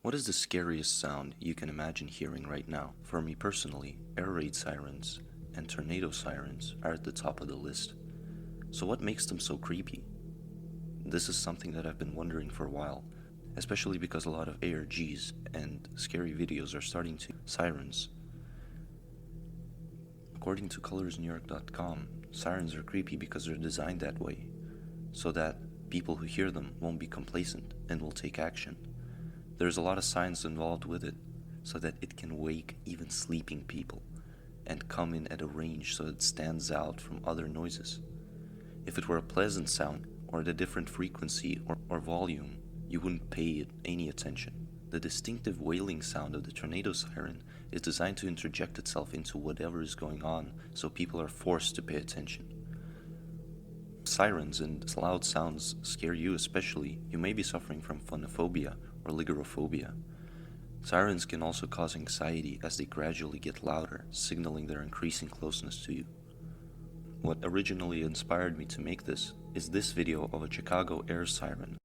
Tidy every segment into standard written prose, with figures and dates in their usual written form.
What is the scariest sound you can imagine hearing right now? For me personally, air raid sirens and tornado sirens are at the top of the list. So what makes them so creepy? This is something that I've been wondering for a while, especially because a lot of ARGs and scary videos are starting to sirens. According to colorsnewyork.com, sirens are creepy because they're designed that way, so that people who hear them won't be complacent and will take action. There's a lot of science involved with it, so that it can wake even sleeping people and come in at a range so it stands out from other noises. If it were a pleasant sound, or at a different frequency or volume, you wouldn't pay it any attention. The distinctive wailing sound of the tornado siren is designed to interject itself into whatever is going on, so people are forced to pay attention. Sirens and loud sounds scare you especially. You may be suffering from phonophobia or ligorophobia. Sirens can also cause anxiety as they gradually get louder, signaling their increasing closeness to you. What originally inspired me to make this is this video of a Chicago air siren.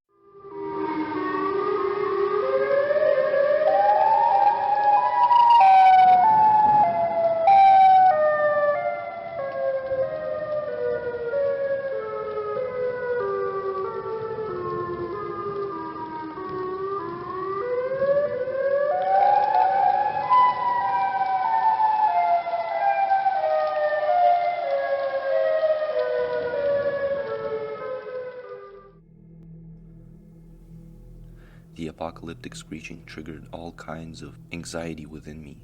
The apocalyptic screeching triggered all kinds of anxiety within me.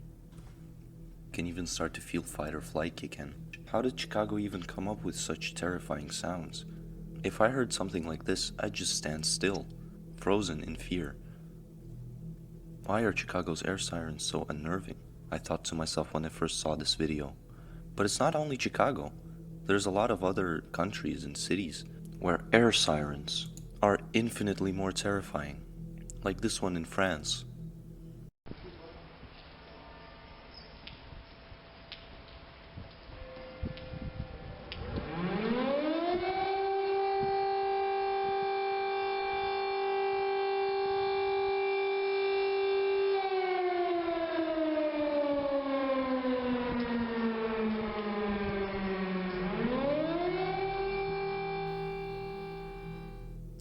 Can even start to feel fight or flight kick in. How did Chicago even come up with such terrifying sounds? If I heard something like this, I'd just stand still, frozen in fear. Why are Chicago's air sirens so unnerving? I thought to myself when I first saw this video. But it's not only Chicago. There's a lot of other countries and cities where air sirens are infinitely more terrifying. Like this one in France.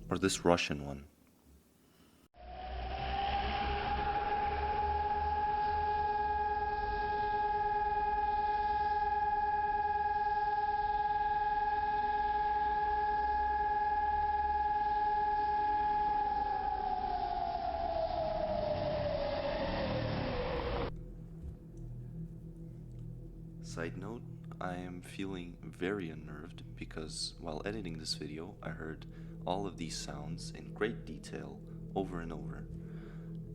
Or this Russian one. Side note, I am feeling very unnerved because while editing this video, I heard all of these sounds in great detail over and over.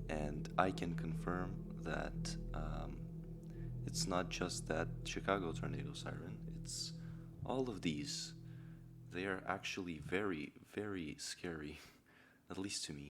And I can confirm that it's not just that Chicago tornado siren, it's all of these. They are actually very, very scary, at least to me.